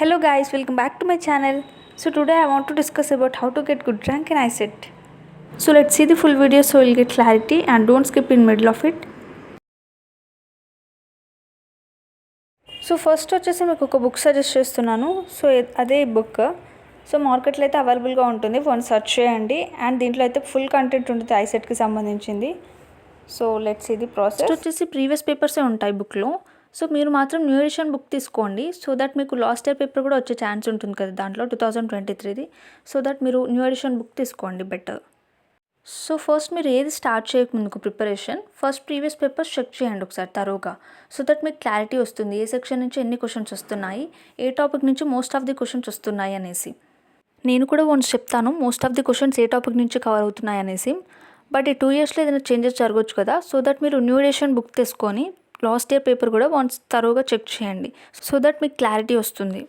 Hello guys, welcome back to my channel. So today I want to discuss about how to get good rank in ICET. So let's see the full video so you'll get clarity and don't skip in middle of it. So first వచ్చేసి మీకు ఒక book suggest చేస్తున్నాను. So అదే book so మార్కెట్లో అయితే అవైలబుల్గా ఉంటుంది. One search చేయండి అండ్ దీంట్లో అయితే ఫుల్ కంటెంట్ ఉంటుంది ఐసెట్కి సంబంధించింది. So let's see the process. వచ్చేసి ప్రీవియస్ పేపర్సే ఉంటాయి బుక్లో. సో మీరు మాత్రం న్యూ ఎడిషన్ బుక్ తీసుకోండి సో దట్ మీకు లాస్ట్ ఇయర్ పేపర్ కూడా వచ్చే ఛాన్స్ ఉంటుంది కదా దాంట్లో 2023ది. సో దట్ మీరు న్యూ ఎడిషన్ బుక్ తీసుకోండి బెటర్. సో ఫస్ట్ మీరు ఏది స్టార్ట్ చేయకముందుకు preparation first previous papers check చేయండి ఒకసారి తరోగా. సో దట్ మీకు క్లారిటీ వస్తుంది ఏ సెక్షన్ నుంచి ఎన్ని క్వశ్చన్స్ వస్తున్నాయి, ఏ టాపిక్ నుంచి మోస్ట్ ఆఫ్ ది క్వశ్చన్స్ వస్తున్నాయి అనేసి. నేను కూడా వన్స్ చెప్తాను most of the questions A topic నుంచి కవర్ అవుతున్నాయి అనేసి. బట్ ఈ 2 ఇయర్స్లో ఏదైనా చేంజెస్ జరగవచ్చు కదా. సో దట్ మీరు న్యూ ఎడిషన్ బుక్ తీసుకొని లాస్ట్ ఇయర్ పేపర్ కూడా వన్స్ తరోగా చెక్ చేయండి సో దట్ మీకు క్లారిటీ వస్తుంది.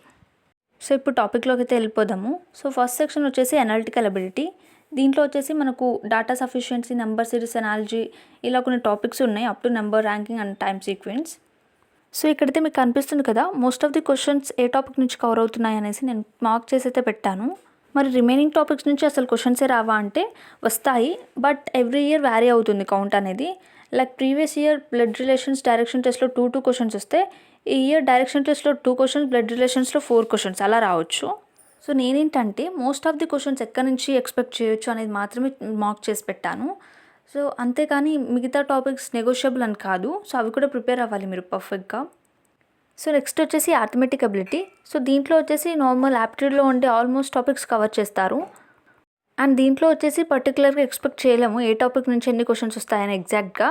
సో ఇప్పుడు టాపిక్లోకి అయితే వెళ్ళిపోదాము. సో ఫస్ట్ సెక్షన్ వచ్చేసి అనలిటికల్ అబిలిటీ. దీంట్లో వచ్చేసి మనకు data sufficiency, number series analogy ఇలా కొన్ని టాపిక్స్ ఉన్నాయి up to number ranking and time sequence. So ఇక్కడైతే మీకు కనిపిస్తుంది కదా most of the questions A topic నుంచి కవర్ అవుతున్నాయి అనేసి నేను మార్క్ చేసి అయితే పెట్టాను. మరి రిమైనింగ్ టాపిక్స్ నుంచి అసలు క్వశ్చన్సే రావా అంటే వస్తాయి, బట్ ఎవ్రీ ఇయర్ వ్యారీ అవుతుంది కౌంట్ అనేది. Like previous year blood relations direction టెస్ట్లో 2 క్వశ్చన్స్ వస్తే ఈ ఇయర్ డైరెక్షన్ టెస్ట్లో 2 క్వశ్చన్స్, బ్లడ్ రిలేషన్స్లో 4 క్వశ్చన్స్ అలా రావచ్చు. సో నేనేంటంటే మోస్ట్ ఆఫ్ ది క్వశ్చన్స్ ఎక్కడి నుంచి ఎక్స్పెక్ట్ చేయొచ్చు అనేది మాత్రమే మార్క్ చేసి పెట్టాను. సో అంతేకాని మిగతా టాపిక్స్ నెగోషియబుల్ అని కాదు. సో అవి కూడా ప్రిపేర్ అవ్వాలి మీరు పర్ఫెక్ట్గా. సో నెక్స్ట్ వచ్చేసి అర్థమెటిక్ అబిలిటీ. సో దీంట్లో వచ్చేసి నార్మల్ యాప్టిట్యూడ్లో ఉండే ఆల్మోస్ట్ టాపిక్స్ కవర్ చేస్తారు. అండ్ దీంట్లో వచ్చేసి పర్టికులర్గా ఎక్స్పెక్ట్ చేయలేము ఏ టాపిక్ నుంచి ఎన్ని క్వశ్చన్స్ వస్తాయని ఎగ్జాక్ట్గా.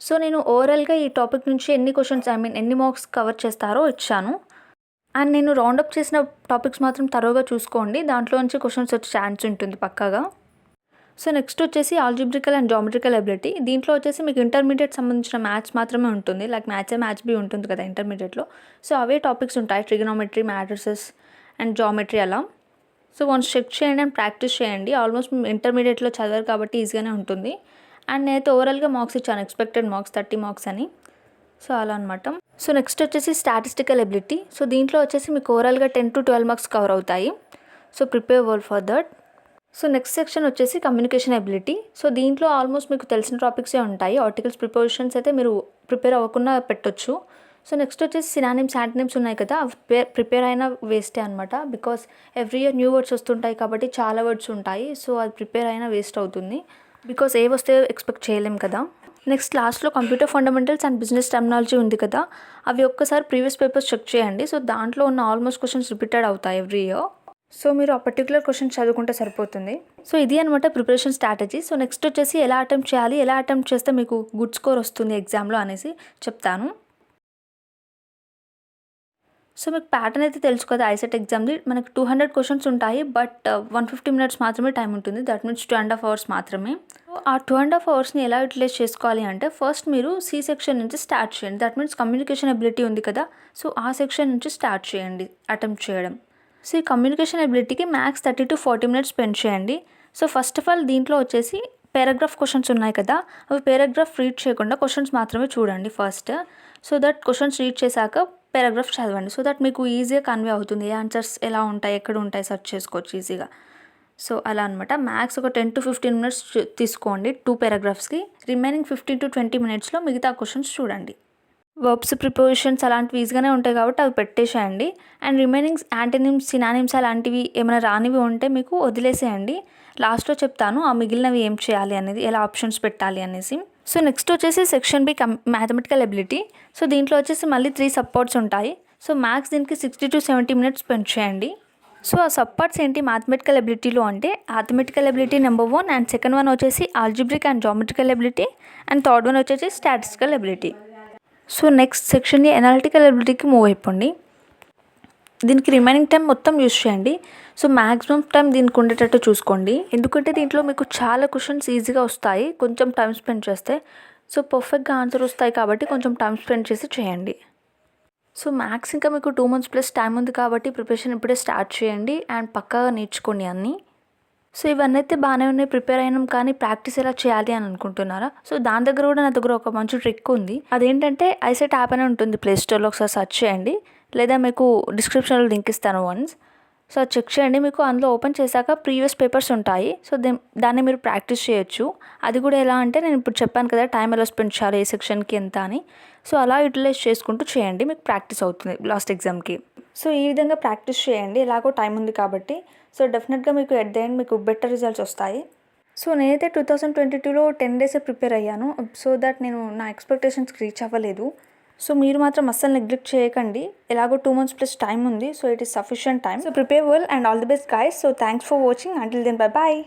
సో నేను ఓవరాల్గా ఈ టాపిక్ నుంచి ఎన్ని క్వశ్చన్స్ ఎన్ని మార్క్స్ కవర్ చేస్తారో ఇచ్చాను. అండ్ నేను రౌండప్ చేసిన టాపిక్స్ మాత్రం తరోగా చూసుకోండి, దాంట్లో నుంచి క్వశ్చన్స్ వచ్చే ఛాన్స్ ఉంటుంది పక్కాగా. సో నెక్స్ట్ వచ్చేసి ఆల్జిబ్రికల్ అండ్ జామెట్రికల్ అబిలిటీ. దీంట్లో వచ్చేసి మీకు ఇంటర్మీడియట్ సంబంధించిన మ్యాథ్స్ మాత్రమే ఉంటుంది. లైక్ మ్యాథ్స్ బి ఉంటుంది కదా ఇంటర్మీడియట్లో. సో అవే టాపిక్స్ ఉంటాయి, ట్రిగనోమెట్రీ, మ్యాట్రిసెస్ అండ్ జామెట్రీ అలా. సో వన్స్ చెక్ చేయండి అండ్ ప్రాక్టీస్ చేయండి. ఆల్మోస్ట్ ఇంటర్మీడియట్లో చదివారు కాబట్టి ఈజీగానే ఉంటుంది. అండ్ నేనైతే ఓవరాల్గా మార్క్స్ ఇచ్చాను, ఎక్స్పెక్టెడ్ మార్క్స్ 30 మార్క్స్ అని. సో అలా అనమాట. సో నెక్స్ట్ వచ్చేసి స్టాటిస్టికల్ ఎబిలిటీ. సో దీంట్లో వచ్చేసి మీకు ఓవరాల్గా 10 to 12 మార్క్స్ కవర్ అవుతాయి. So prepare well for that. So next section వచ్చేసి కమ్యూనికేషన్ ఎబిలిటీ. సో దీంట్లో ఆల్మోస్ట్ మీకు తెలిసిన టాపిక్సే ఉంటాయి. ఆర్టికల్స్ ప్రిపోజిషన్స్ అయితే మీరు ప్రిపేర్ అవ్వకుండా పెట్టొచ్చు. సో నెక్స్ట్ వచ్చేసి సినానిమ్స్, యాంటనిమ్స్ ఉన్నాయి కదా, అవి ప్రిపేర్ అయినా వేస్టే అనమాట. Because every year new words వస్తుంటాయి కాబట్టి చాలా వర్డ్స్ ఉంటాయి. సో అది ప్రిపేర్ అయినా వేస్ట్ అవుతుంది బికాస్ ఏ వస్తే ఎక్స్పెక్ట్ చేయలేం కదా. నెక్స్ట్ లాస్ట్లో computer fundamentals and business terminology ఉంది కదా, అవి ఒక్కసారి ప్రీవియస్ పేపర్స్ చెక్ చేయండి. సో దాంట్లో ఉన్న ఆల్మోస్ట్ క్వశ్చన్స్ రిపీటెడ్ అవుతాయి ఎవ్రీ ఇయర్. సో మీరు ఆ పర్టికులర్ క్వశ్చన్ చదువుకుంటే సరిపోతుంది. సో ఇది అనమాట ప్రిపరేషన్ స్ట్రాటజీ. సో నెక్స్ట్ వచ్చేసి ఎలా అటెంప్ట్ చేయాలి, ఎలా అటెంప్ట్ చేస్తే మీకు గుడ్ స్కోర్ వస్తుంది ఎగ్జామ్లో అనేసి చెప్తాను. సో మీకు ప్యాటర్న్ అయితే తెలుసు కదా ఐసెట్ ఎగ్జామ్ది. మనకు 200 క్వశ్చన్స్ ఉంటాయి, బట్ 150 minutes మాత్రమే టైం ఉంటుంది. దట్ మీన్స్ 2.5 hours మాత్రమే. సో ఆ 2.5 hoursని ఎలా యూటిలైజ్ చేసుకోవాలి అంటే ఫస్ట్ మీరు సి సెక్షన్ నుంచి స్టార్ట్ చేయండి. దట్ మీన్స్ కమ్యూనికేషన్ ఎబిలిటీ ఉంది కదా, సో ఆ సెక్షన్ నుంచి స్టార్ట్ చేయండి అటెంప్ట్ చేయడం. సో ఈ కమ్యూనికేషన్ ఎబిలిటీకి మ్యాక్స్ 30 to 40 minutes స్పెండ్ చేయండి. సో ఫస్ట్ ఆఫ్ ఆల్ దీంట్లో వచ్చేసి పారాగ్రాఫ్ క్వశ్చన్స్ ఉన్నాయి కదా, అవి పారాగ్రాఫ్ రీడ్ చేయకుండా క్వశ్చన్స్ మాత్రమే చూడండి first. So that questions read చేశాక పారాగ్రాఫ్ చదవండి. సో దట్ మీకు ఈజీగా కన్వే అవుతుంది ఏ ఆన్సర్స్ ఎలా ఉంటాయి, ఎక్కడ ఉంటాయి సెర్చ్ చేసుకోవచ్చు ఈజీగా. సో అలా అనమాట. మ్యాక్స్ ఒక 10 to 15 minutes తీసుకోండి 2 paragraphsకి. రిమైనింగ్ 15 to 20 minutesలో మిగతా క్వశ్చన్స్ చూడండి. వర్బ్స్, ప్రిపోజిషన్స్ అలాంటివి ఈజీగానే ఉంటాయి కాబట్టి అవి పెట్టేసేయండి. అండ్ రిమైనింగ్ యాంటనిమ్స్, సినానిమ్స్ అలాంటివి ఏమైనా రానివి ఉంటే మీకు వదిలేసేయండి. లాస్ట్లో చెప్తాను ఆ మిగిలినవి ఏం చేయాలి అనేది, ఎలా ఆప్షన్స్ పెట్టాలి అనేసి. సో నెక్స్ట్ వచ్చేసి section B mathematical ability. So దీంట్లో వచ్చేసి మళ్ళీ 3 సబ్పార్ట్స్ ఉంటాయి. సో మ్యాథ్స్ దీనికి 60 to 70 minutes స్పెండ్ చేయండి. సో ఆ సబ్పార్ట్స్ ఏంటి మ్యాథమెటికల్ ఎబిలిటీలో అంటే arithmetical ability number 1 and second one వచ్చేసి algebraic and geometrical ability and third one వచ్చేసి స్టాటిస్టికల్ ఎబిలిటీ. సో నెక్స్ట్ సెక్షన్ని అనలిటికల్ ఎబిలిటీకి మూవ్ అయిపోండి. దీనికి రిమైనింగ్ టైం మొత్తం యూస్ చేయండి. సో మ్యాక్సిమం టైం దీనికి ఉండేటట్టు చూసుకోండి, ఎందుకంటే దీంట్లో మీకు చాలా క్వశ్చన్స్ ఈజీగా వస్తాయి కొంచెం టైం స్పెండ్ చేస్తే. సో పర్ఫెక్ట్గా ఆన్సర్ వస్తాయి కాబట్టి కొంచెం టైం స్పెండ్ చేసి చేయండి. సో మ్యాథ్స్ ఇంకా మీకు 2 months ప్లస్ టైం ఉంది కాబట్టి ప్రిపరేషన్ ఇప్పుడే స్టార్ట్ చేయండి అండ్ పక్కాగా నేర్చుకోండి అన్నీ. సో ఇవన్నీ అయితే బాగానే ఉన్నాయి, ప్రిపేర్ అయినాం, కానీ ప్రాక్టీస్ ఎలా చేయాలి అని అనుకుంటున్నారా? సో దాని దగ్గర కూడా నా దగ్గర ఒక మంచి ట్రిక్ ఉంది. అదేంటంటే ఐసెట్ యాప్ అనే ఉంటుంది ప్లేస్టోర్లో, ఒకసారి సెర్చ్ చేయండి. లేదా మీకు డిస్క్రిప్షన్లో లింక్ ఇస్తాను వన్స్. సో అది చెక్ చేయండి. మీకు అందులో ఓపెన్ చేశాక ప్రీవియస్ పేపర్స్ ఉంటాయి. సో దాన్ని మీరు ప్రాక్టీస్ చేయొచ్చు. అది కూడా ఎలా అంటే నేను ఇప్పుడు చెప్పాను కదా టైం ఎలా స్పెండ్ చేయాలి ఏ సెక్షన్కి ఎంత అని. సో అలా యూటిలైజ్ చేసుకుంటూ చేయండి, మీకు ప్రాక్టీస్ అవుతుంది లాస్ట్ ఎగ్జామ్కి. సో ఈ విధంగా ప్రాక్టీస్ చేయండి, ఎలాగో టైం ఉంది కాబట్టి. సో డెఫినెట్గా మీకు ఎట్ ద ఎండ్ మీకు బెటర్ రిజల్ట్స్ వస్తాయి. సో నేనైతే 2022లో 10 డేసే ప్రిపేర్ అయ్యాను. సో దట్ నేను నా ఎక్స్పెక్టేషన్స్కి రీచ్ అవ్వలేదు. సో మీరు మాత్రం అస్సలు నెగ్లెక్ట్ చేయకండి, ఎలాగో 2 months ప్లస్ టైం ఉంది. So it is sufficient time. So prepare well and all the best guys. So thanks for watching. Until then bye bye.